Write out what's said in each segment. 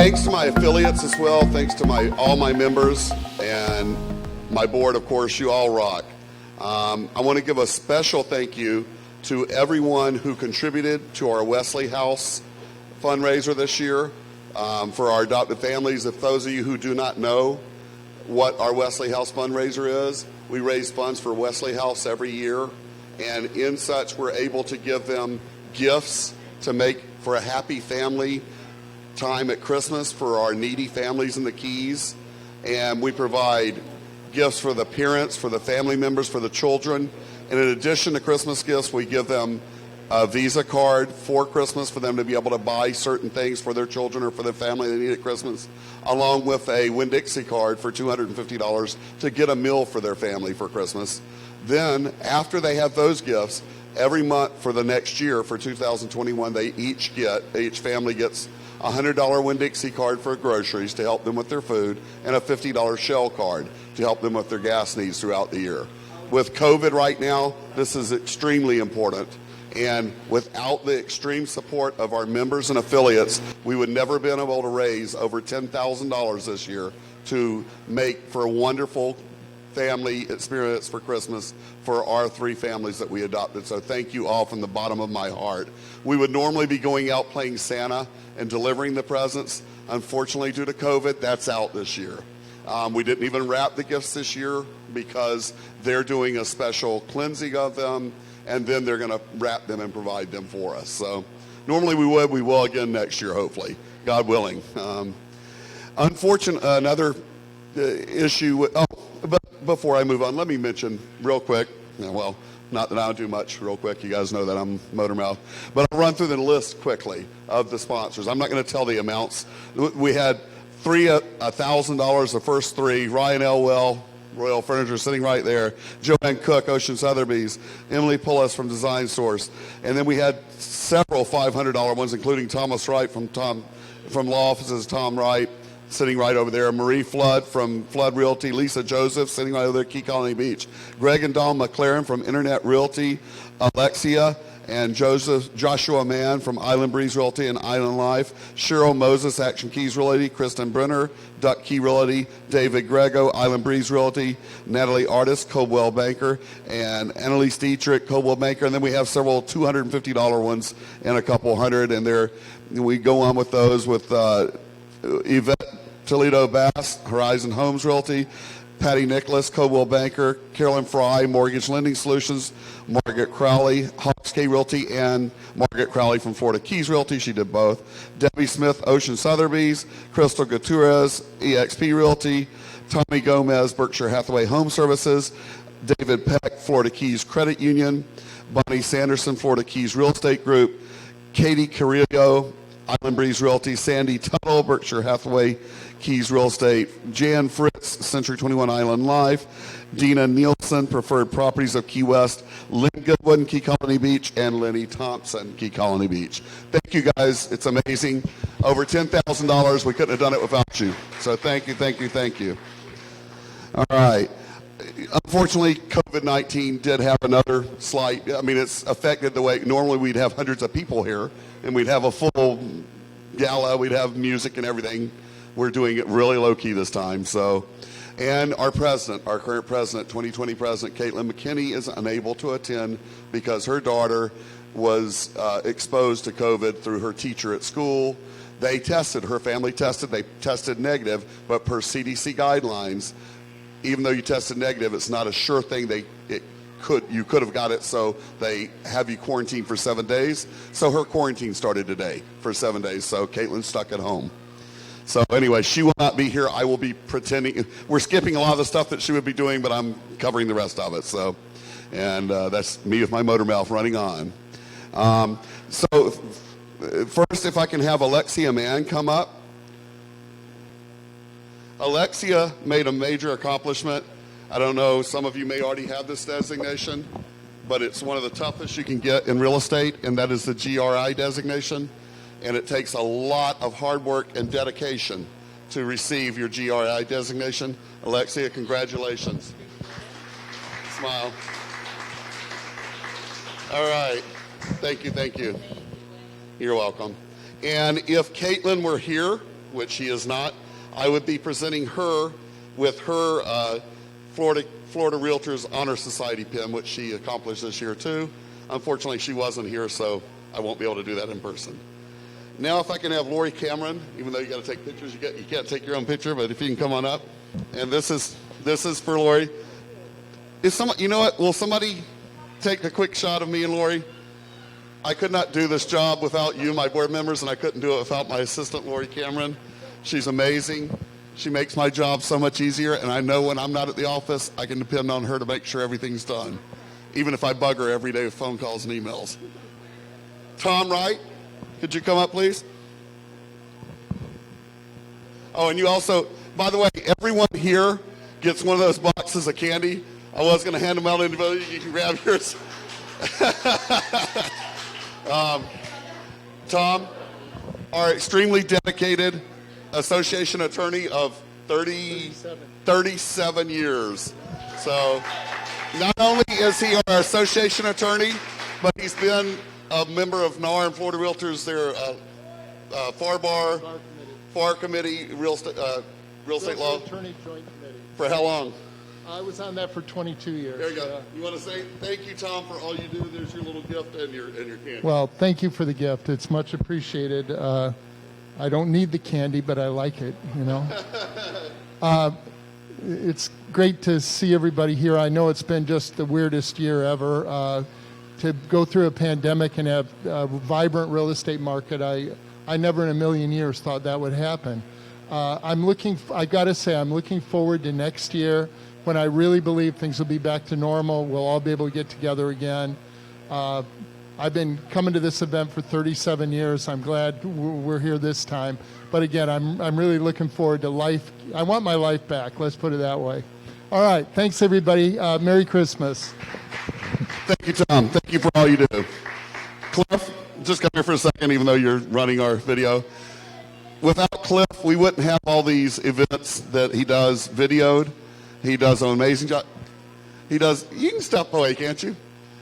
thanks to my affiliates as well. Thanks to all my members and my board, of course. You all rock. I want to give a special thank you to everyone who contributed to our Wesley House fundraiser this year for our adopted families. If those of you who do not know what our Wesley House fundraiser is, we raise funds for Wesley House every year, and in such we're able to give them gifts to make for a happy family time at Christmas for our needy families in the Keys. And we provide gifts for the parents, for the family members, for the children. And in addition to Christmas gifts, we give them a Visa card for Christmas for them to be able to buy certain things for their children or for their family they need at Christmas, along with a Winn-Dixie card for $250 to get a meal for their family for Christmas. Then, after they have those gifts, every month for the next year, for 2021, each family gets a $100 Winn-Dixie card for groceries to help them with their food, and a $50 Shell card to help them with their gas needs throughout the year. With COVID right now, this is extremely important. And without the extreme support of our members and affiliates, we would never have been able to raise over $10,000 this year to make for a wonderful family experience for Christmas for our 3 families that we adopted. So thank you all from the bottom of my heart. We would normally be going out playing Santa and delivering the presents. Unfortunately, due to COVID, that's out this year. We didn't even wrap the gifts this year because they're doing a special cleansing of them, and then they're going to wrap them and provide them for us. So normally we will again next year, hopefully, God willing. Another issue, but before I move on, let me mention real quick, well, not that I don't do much real quick, you guys know that I'm motor mouth, but I'll run through the list quickly of the sponsors. I'm not going to tell the amounts. We had $1,000, the first 3, Ryan Elwell, Royal Furniture, sitting right there, Joanne Cook, Ocean Sotheby's, Emily Pullis from Design Source, and then we had several $500 ones, including Thomas Wright from Law Offices, Tom Wright, sitting right over there, Marie Flood from Flood Realty, Lisa Joseph, sitting right over there, Key Colony Beach, Greg and Dawn McLaren from Internet Realty, Alexia and Joshua Mann from Island Breeze Realty and Island Life, Cheryl Moses, Action Keys Realty, Kristen Brenner, Duck Key Realty, David Grego, Island Breeze Realty, Natalie Artist, Coldwell Banker, and Annalise Dietrich, Coldwell Banker. And then we have several $250 ones and a couple hundred, and we go on with those with Yvette Toledo Bass, Horizon Homes Realty, Patty Nicholas, Coldwell Banker, Carolyn Fry, Mortgage Lending Solutions, Margaret Crowley, Hawks K Realty, and Margaret Crowley from Florida Keys Realty. She did both. Debbie Smith, Ocean Sotheby's, Crystal Gutierrez, EXP Realty, Tommy Gomez, Berkshire Hathaway Home Services, David Peck, Florida Keys Credit Union, Bonnie Sanderson, Florida Keys Real Estate Group, Katie Carrillo, Island Breeze Realty, Sandy Tuttle, Berkshire Hathaway Keys Real Estate, Jan Fritz, Century 21 Island Life, Dina Nielsen, Preferred Properties of Key West, Lynn Goodwin, Key Colony Beach, and Lenny Thompson, Key Colony Beach. Thank you guys, it's amazing. Over $10,000, we couldn't have done it without you. So thank you, thank you, thank you. All right. Unfortunately, COVID-19 did have another slight, it's affected the way, normally we'd have hundreds of people here, and we'd have a full gala, we'd have music and everything. We're doing it really low-key this time, so. And our president, our current president, 2020 president, Caitlin McKinney, is unable to attend because her daughter was exposed to COVID through her teacher at school. They tested, her family tested, they tested negative, but per CDC guidelines, even though you tested negative, it's not a sure thing you could have got it, so they have you quarantined for 7 days. So her quarantine started today for 7 days, so Caitlin's stuck at home. So anyway, she will not be here. I will be pretending. We're skipping a lot of the stuff that she would be doing, but I'm covering the rest of it. So, and that's me with my motor mouth running on. So first, if I can have Alexia Mann come up. Alexia made a major accomplishment. I don't know, some of you may already have this designation, but it's one of the toughest you can get in real estate, and that is the GRI designation. And it takes a lot of hard work and dedication to receive your GRI designation. Alexia, congratulations. Smile. All right. Thank you, thank you. You're welcome. And if Caitlin were here, which she is not, I would be presenting her with her Florida Realtors Honor Society pin, which she accomplished this year too. Unfortunately, she wasn't here, so I won't be able to do that in person. Now, if I can have Lori Cameron, even though you got to take pictures, you can't take your own picture, but if you can come on up. And this is for Lori. You know what? Will somebody take a quick shot of me and Lori? I could not do this job without you, my board members, and I couldn't do it without my assistant, Lori Cameron. She's amazing. She makes my job so much easier, and I know when I'm not at the office, I can depend on her to make sure everything's done, even if I bug her every day with phone calls and emails. Tom Wright, could you come up, please? Oh, and you also, by the way, everyone here gets one of those boxes of candy. I was going to hand them out individually. You can grab yours. Tom, our extremely dedicated association attorney of 37 years. So not only is he our association attorney, but he's been a member of NAR and Florida Realtors, their FAR committee, real estate law. Attorney Joint Committee. For how long? I was on that for 22 years. There you go. You want to say thank you, Tom, for all you do? There's your little gift and your candy. Well, thank you for the gift. It's much appreciated. I don't need the candy, but I like it, you know. It's great to see everybody here. I know it's been just the weirdest year ever. To go through a pandemic and have a vibrant real estate market, I never in a million years thought that would happen. I got to say, I'm looking forward to next year when I really believe things will be back to normal. We'll all be able to get together again. I've been coming to this event for 37 years. I'm glad we're here this time. But again, I'm really looking forward to life. I want my life back. Let's put it that way. All right. Thanks, everybody. Merry Christmas. Thank you, Tom. Thank you for all you do. Cliff, just come here for a second, even though you're running our video. Without Cliff, we wouldn't have all these events that he does videoed. He does an amazing job. You can step away, can't you?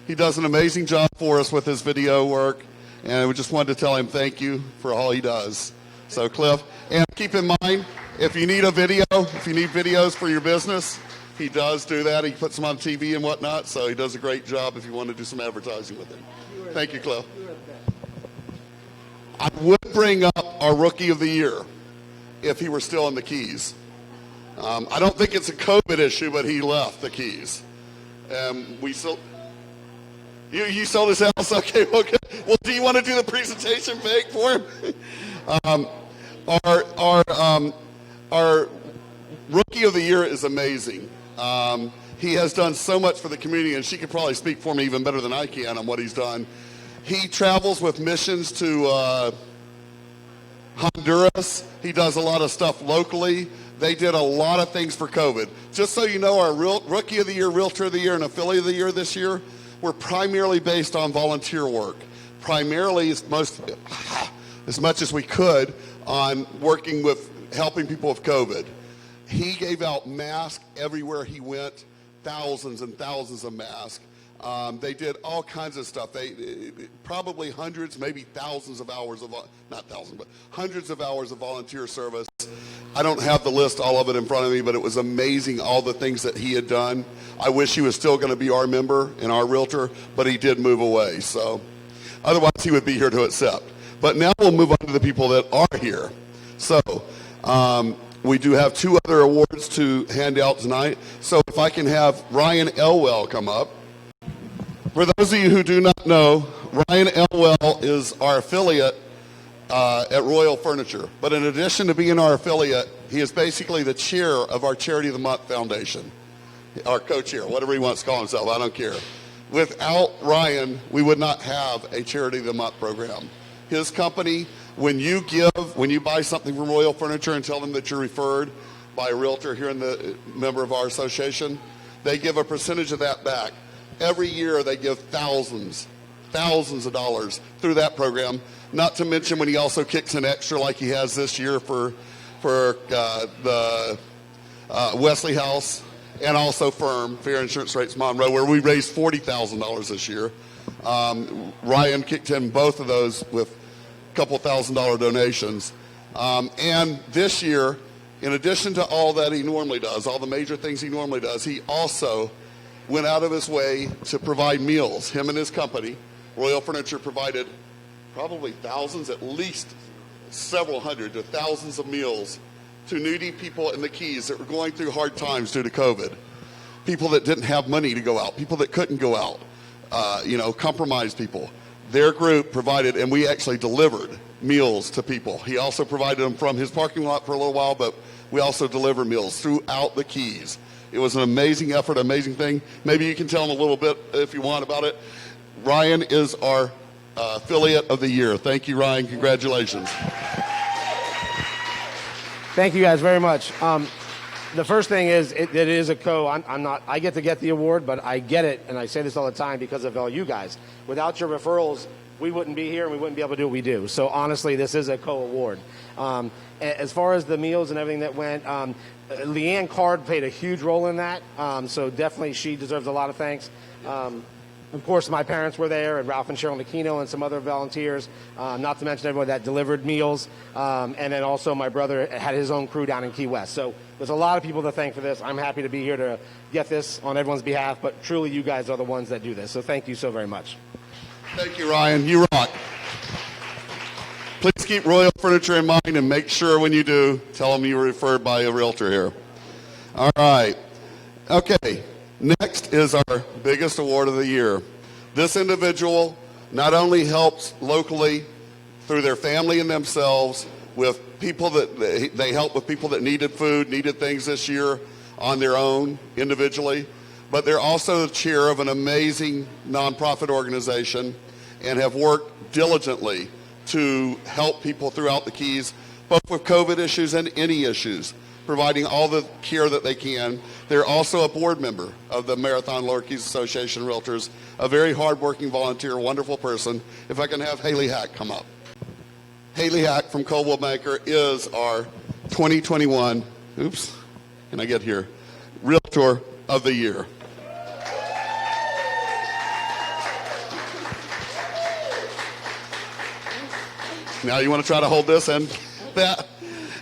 He does an amazing job for us with his video work, and we just wanted to tell him thank you for all he does. So, Cliff, and keep in mind, if you need a video, if you need videos for your business, he does do that. He puts them on TV and whatnot, so he does a great job if you want to do some advertising with him. Thank you, Cliff. I would bring up our Rookie of the Year if he were still in the Keys. I don't think it's a COVID issue, but he left the Keys. We still... You sold his house? Okay, well, good. Well, do you want to do the presentation fake for him? Our Rookie of the Year is amazing. He has done so much for the community, and she could probably speak for me even better than I can on what he's done. He travels with missions to Honduras. He does a lot of stuff locally. They did a lot of things for COVID. Just so you know, our Rookie of the Year, Realtor of the Year, and Affiliate of the Year this year were primarily based on volunteer work. Primarily, as much as we could, on working with helping people with COVID. He gave out masks everywhere he went, thousands and thousands of masks. They did all kinds of stuff. Probably hundreds, maybe thousands of hours of, not thousands, but hundreds of hours of volunteer service. I don't have the list, all of it in front of me, but it was amazing all the things that he had done. I wish he was still going to be our member and our realtor, but he did move away. So otherwise he would be here to accept. But now we'll move on to the people that are here. So we do have two other awards to hand out tonight. So if I can have Ryan Elwell come up. For those of you who do not know, Ryan Elwell is our affiliate at Royal Furniture. But in addition to being our affiliate, he is basically the chair of our Charity of the Month Foundation. Our co-chair, whatever he wants to call himself, I don't care. Without Ryan, we would not have a Charity of the Month program. His company, when you buy something from Royal Furniture and tell them that you're referred by a realtor here in the member of our association, they give a percentage of that back. Every year they give thousands of dollars through that program, not to mention when he also kicks in extra like he has this year for the Wesley House and also Firm, Fair Insurance Rates Monroe, where we raised $40,000 this year. Ryan kicked in both of those with a couple $1,000 donations. And this year, in addition to all that he normally does, all the major things he normally does, he also went out of his way to provide meals. Him and his company, Royal Furniture, provided probably thousands, at least several hundred to thousands of meals to needy people in the Keys that were going through hard times due to COVID. People that didn't have money to go out, people that couldn't go out, compromised people. Their group provided, and we actually delivered meals to people. He also provided them from his parking lot for a little while, but we also deliver meals throughout the Keys. It was an amazing effort, amazing thing. Maybe you can tell them a little bit, if you want, about it. Ryan is our affiliate of the year. Thank you, Ryan. Congratulations. Thank you guys very much. The first thing is, it is a I get to get the award, but I get it, and I say this all the time because of all you guys. Without your referrals, we wouldn't be here and we wouldn't be able to do what we do. So honestly, this is a co-award. As far as the meals and everything that went, Leanne Card played a huge role in that. So definitely she deserves a lot of thanks. Of course, my parents were there, and Ralph and Cheryl Nakino and some other volunteers, not to mention everyone that delivered meals. And then also my brother had his own crew down in Key West. So there's a lot of people to thank for this. I'm happy to be here to get this on everyone's behalf, but truly you guys are the ones that do this. So thank you so very much. Thank you, Ryan. You rock. Please keep Royal Furniture in mind, and make sure when you do, tell them you were referred by a realtor here. All right. Okay. Next is our biggest award of the year. This individual not only helps locally through their family and themselves with people that they help with people that needed food, needed things this year on their own individually, but they're also the chair of an amazing nonprofit organization and have worked diligently to help people throughout the Keys, both with COVID issues and any issues, providing all the care that they can. They're also a board member of the Marathon Lower Keys Association of Realtors, a very hardworking volunteer, wonderful person. If I can have Haley Hack come up. Haley Hack from Coldwell Banker is our 2021, can I get here, Realtor of the Year. Now you want to try to hold this and that.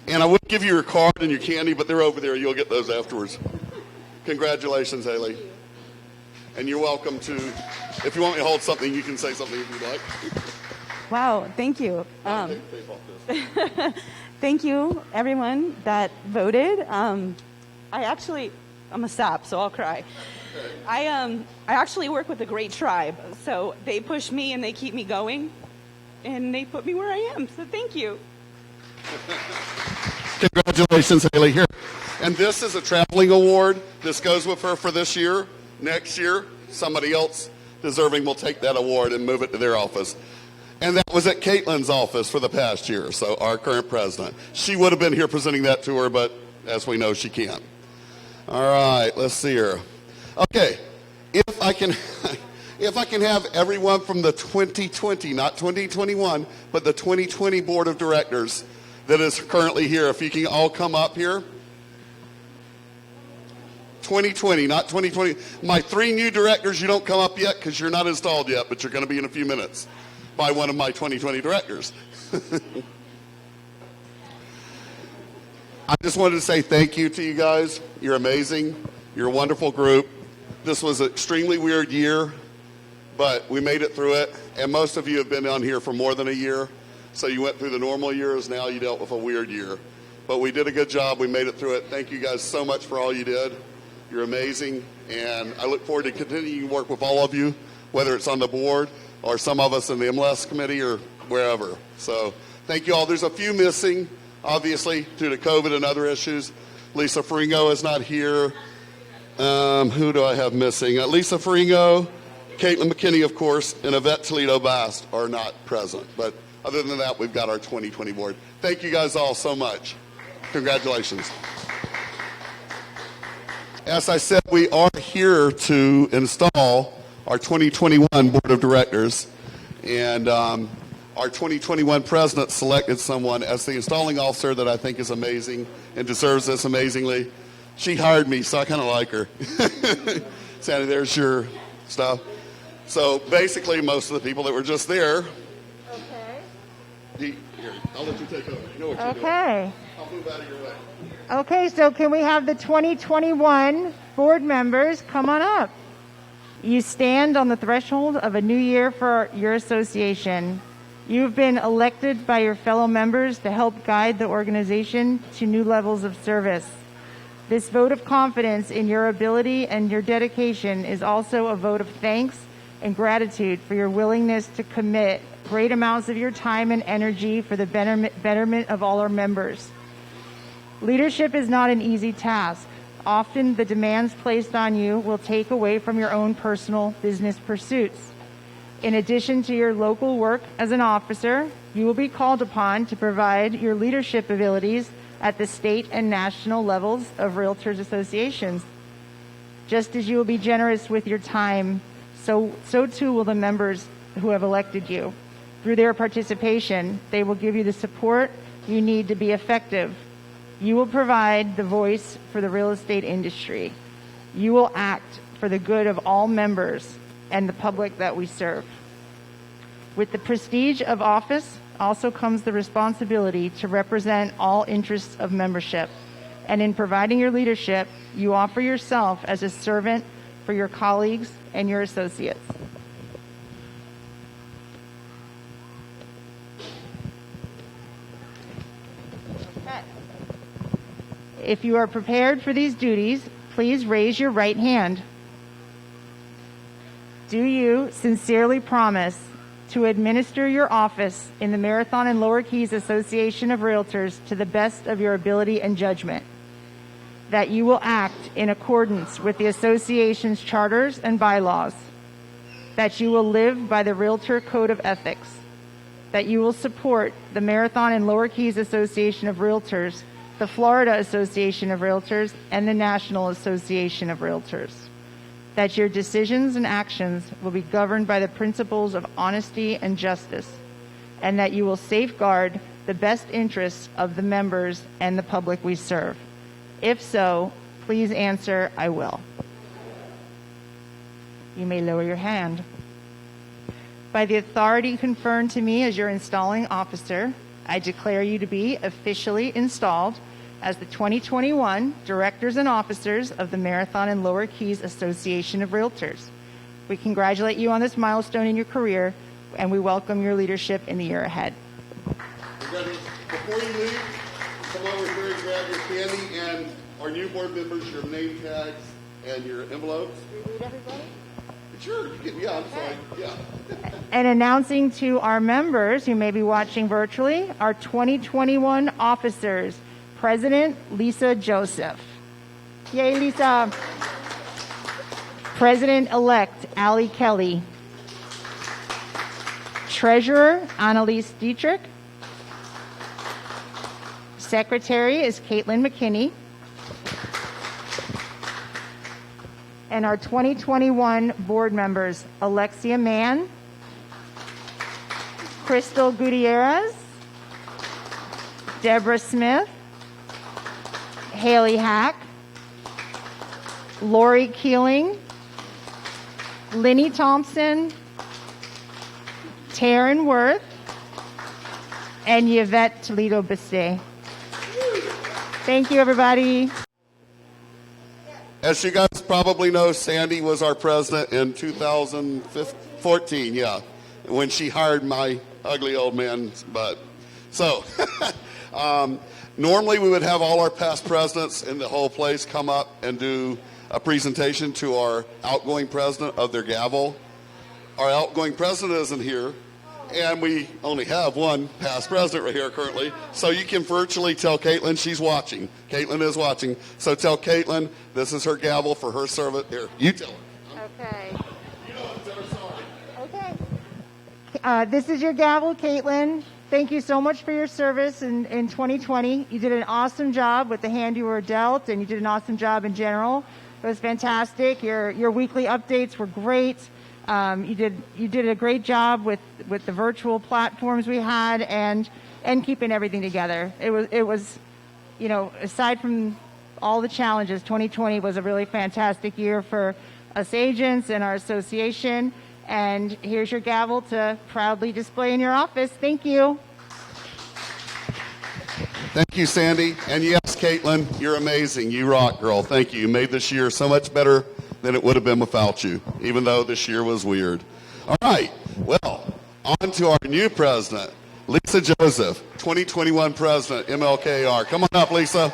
And I would give you your card and your candy, but they're over there. You'll get those afterwards. Congratulations, Haley. And you're welcome to, if you want me to hold something, you can say something if you'd like. Wow, thank you. Thank you, everyone that voted. I'm a sap, so I'll cry. I actually work with a great tribe, so they push me and they keep me going, and they put me where I am, so thank you. Congratulations, Haley. Here. And this is a traveling award. This goes with her for this year. Next year, somebody else deserving will take that award and move it to their office. And that was at Caitlin's office for the past year, so our current president. She would have been here presenting that to her, but as we know, she can't. All right, let's see her. Okay, if I can have everyone from the 2020, not 2021, but the 2020 Board of Directors that is currently here, if you can all come up here. 2020, not 2020. My 3 new directors, you don't come up yet because you're not installed yet, but you're going to be in a few minutes by one of my 2020 directors. I just wanted to say thank you to you guys. You're amazing. You're a wonderful group. This was an extremely weird year, but we made it through it. And most of you have been on here for more than a year. So you went through the normal years, now you dealt with a weird year. But we did a good job, we made it through it. Thank you guys so much for all you did. You're amazing, and I look forward to continuing to work with all of you, whether it's on the board or some of us in the MLS committee or wherever. So thank you all. There's a few missing, obviously, due to COVID and other issues. Lisa Feringo is not here. Who do I have missing? Lisa Feringo, Caitlin McKinney, of course, and Yvette Toledo-Bast are not present. But other than that, we've got our 2020 board. Thank you guys all so much. Congratulations. As I said, we are here to install our 2021 Board of Directors. And our 2021 president selected someone as the installing officer that I think is amazing and deserves this amazingly. She hired me, so I kind of like her. Sandy, there's your stuff. So basically, most of the people that were just there Here, I'll let you take over. You know what you're doing. Okay. I'll move out of your way. Okay, so can we have the 2021 board members come on up? You stand on the threshold of a new year for your association. You've been elected by your fellow members to help guide the organization to new levels of service. This vote of confidence in your ability and your dedication is also a vote of thanks and gratitude for your willingness to commit great amounts of your time and energy for the betterment of all our members. Leadership is not an easy task. Often the demands placed on you will take away from your own personal business pursuits. In addition to your local work as an officer, you will be called upon to provide your leadership abilities at the state and national levels of Realtors Associations. Just as you will be generous with your time, so too will the members who have elected you. Through their participation, they will give you the support you need to be effective. You will provide the voice for the real estate industry. You will act for the good of all members and the public that we serve. With the prestige of office also comes the responsibility to represent all interests of membership. And in providing your leadership, you offer yourself as a servant for your colleagues and your associates. Okay. If you are prepared for these duties, please raise your right hand. Do you sincerely promise to administer your office in the Marathon and Lower Keys Association of Realtors to the best of your ability and judgment? That you will act in accordance with the association's charters and bylaws? That you will live by the Realtor Code of Ethics? That you will support the Marathon and Lower Keys Association of Realtors, the Florida Association of Realtors, and the National Association of Realtors? That your decisions and actions will be governed by the principles of honesty and justice, and that you will safeguard the best interests of the members and the public we serve? If so, please answer, I will. You may lower your hand. By the authority conferred to me as your installing officer, I declare you to be officially installed as the 2021 Directors and Officers of the Marathon and Lower Keys Association of Realtors. We congratulate you on this milestone in your career, and we welcome your leadership in the year ahead. Before you leave, come over here and grab your candy and our new board members, your name tags and your envelopes. Read everybody? Sure, you can, yeah, I'm sorry, yeah. And announcing to our members who may be watching virtually, our 2021 officers, President Lisa Joseph. Yay, Lisa. President-elect Allie Kelly. Treasurer Annalise Dietrich. Secretary is Caitlin McKinney. And our 2021 board members, Alexia Mann, Crystal Gutierrez, Deborah Smith, Haley Hack, Lori Keeling, Linny Thompson, Taryn Worth, and Yvette Toledo Basset. Thank you, everybody. As you guys probably know, Sandy was our president in 2014, yeah, when she hired my ugly old man's butt. So, normally we would have all our past presidents in the whole place come up and do a presentation to our outgoing president of their gavel. Our outgoing president isn't here, and we only have one past president right here currently. So you can virtually tell Caitlin she's watching. Caitlin is watching. So tell Caitlin this is her gavel for her service. Here, you tell her. Okay. You know, tell her sorry. Okay. This is your gavel, Caitlin. Thank you so much for your service in 2020. You did an awesome job with the hand you were dealt, and you did an awesome job in general. It was fantastic. Your weekly updates were great. You did a great job with the virtual platforms we had and keeping everything together. It was, you know, aside from all the challenges, 2020 was a really fantastic year for us agents and our association. And here's your gavel to proudly display in your office. Thank you. Thank you, Sandy. And yes, Caitlin, you're amazing. You rock, girl. Thank you. You made this year so much better than it would have been without you, even though this year was weird. All right. Well, on to our new president, Lisa Joseph, 2021 president, MLKAR. Come on up, Lisa.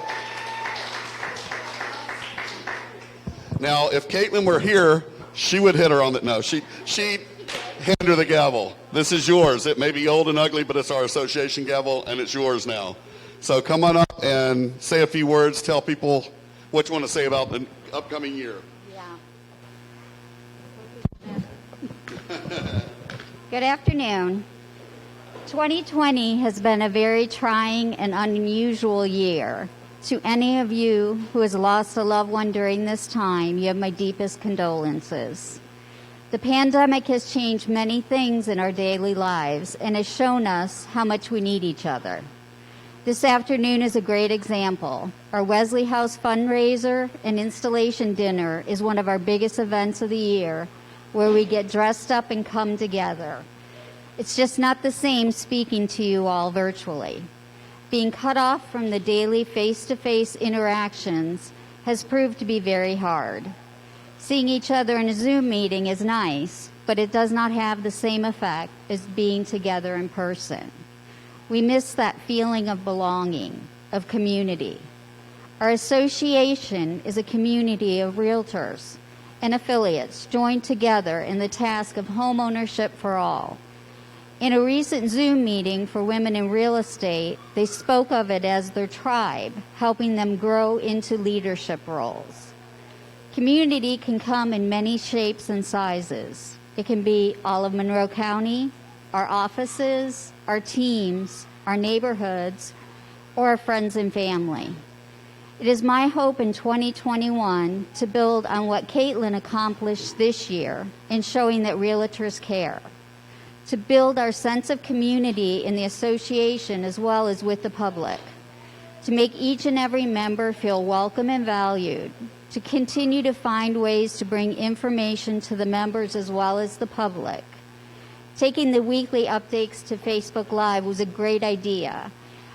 Now, if Caitlin were here, she would hit her on the, no, she'd hand her the gavel. This is yours. It may be old and ugly, but it's our association gavel, and it's yours now. So come on up and say a few words. Tell people what you want to say about the upcoming year. Yeah. Good afternoon. 2020 has been a very trying and unusual year. To any of you who has lost a loved one during this time, you have my deepest condolences. The pandemic has changed many things in our daily lives and has shown us how much we need each other. This afternoon is a great example. Our Wesley House fundraiser and installation dinner is one of our biggest events of the year, where we get dressed up and come together. It's just not the same speaking to you all virtually. Being cut off from the daily face-to-face interactions has proved to be very hard. Seeing each other in a Zoom meeting is nice, but it does not have the same effect as being together in person. We miss that feeling of belonging, of community. Our association is a community of realtors and affiliates joined together in the task of homeownership for all. In a recent Zoom meeting for women in real estate, they spoke of it as their tribe, helping them grow into leadership roles. Community can come in many shapes and sizes. It can be all of Monroe County, our offices, our teams, our neighborhoods, or our friends and family. It is my hope in 2021 to build on what Caitlin accomplished this year in showing that realtors care, to build our sense of community in the association as well as with the public, to make each and every member feel welcome and valued, to continue to find ways to bring information to the members as well as the public. Taking the weekly updates to Facebook Live was a great idea.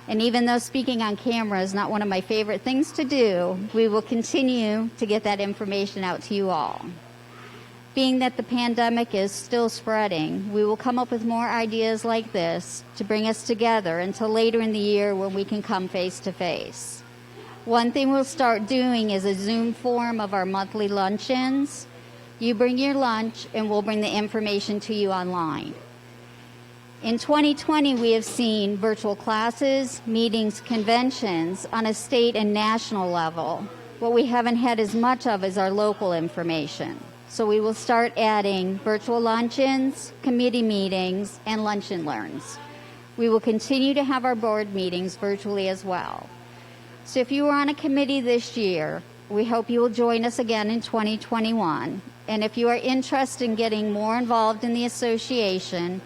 And even though speaking on camera is not one of my favorite things to do, we will continue to get that information out to you all. Being that the pandemic is still spreading, we will come up with more ideas like this to bring us together until later in the year when we can come face to face. One thing we'll start doing is a Zoom form of our monthly luncheons. You bring your lunch and we'll bring the information to you online. In 2020, we have seen virtual classes, meetings, conventions on a state and national level. What we haven't had as much of is our local information. So we will start adding virtual luncheons, committee meetings, and lunch and learns. We will continue to have our board meetings virtually as well. So if you were on a committee this year, we hope you will join us again in 2021. And if you are interested in getting more involved in the association,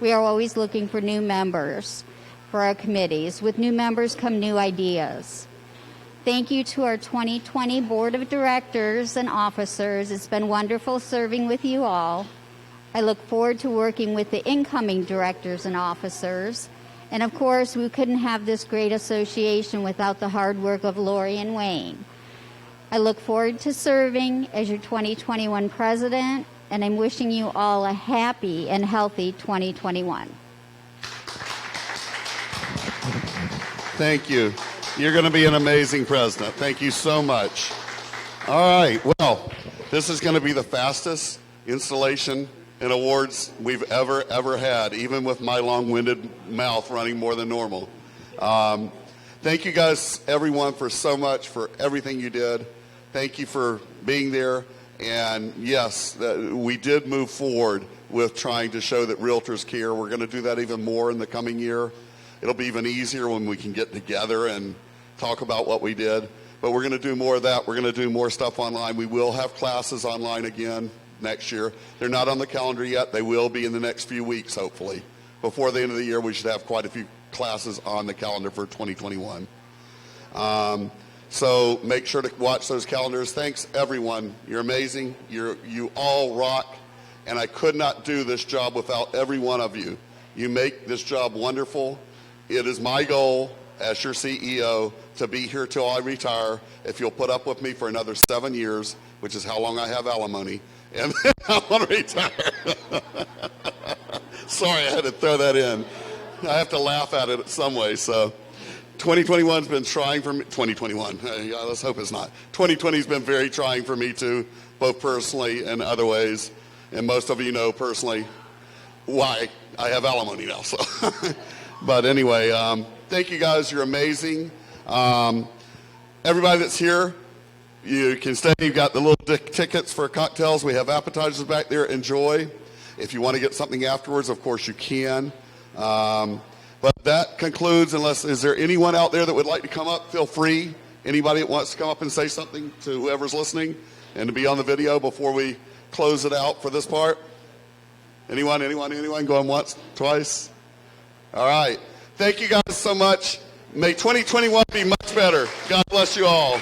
we are always looking for new members for our committees. With new members come new ideas. Thank you to our 2020 Board of Directors and officers. It's been wonderful serving with you all. I look forward to working with the incoming directors and officers. And of course, we couldn't have this great association without the hard work of Lori and Wayne. I look forward to serving as your 2021 president, and I'm wishing you all a happy and healthy 2021. Thank you. You're going to be an amazing president. Thank you so much. All right. Well, this is going to be the fastest installation and awards we've ever had, even with my long-winded mouth running more than normal. Thank you guys, everyone, for so much, for everything you did. Thank you for being there. And yes, we did move forward with trying to show that realtors care. We're going to do that even more in the coming year. It'll be even easier when we can get together and talk about what we did. But we're going to do more of that. We're going to do more stuff online. We will have classes online again next year. They're not on the calendar yet. They will be in the next few weeks, hopefully. Before the end of the year, we should have quite a few classes on the calendar for 2021. So make sure to watch those calendars. Thanks, everyone. You're amazing. You all rock. And I could not do this job without every one of you. You make this job wonderful. It is my goal as your CEO to be here till I retire. If you'll put up with me for another 7 years, which is how long I have alimony, and then I want to retire. Sorry, I had to throw that in. I have to laugh at it some way. So 2021's been trying for me. 2021, let's hope it's not. 2020's been very trying for me too, both personally and other ways. And most of you know personally why I have alimony now. So, but anyway, thank you guys. You're amazing. Everybody that's here, you can stay. You've got the little tickets for cocktails. We have appetizers back there. Enjoy. If you want to get something afterwards, of course you can. But that concludes, is there anyone out there that would like to come up? Feel free. Anybody that wants to come up and say something to whoever's listening and to be on the video before we close it out for this part? Anyone? Going once, twice? All right. Thank you guys so much. May 2021 be much better. God bless you all.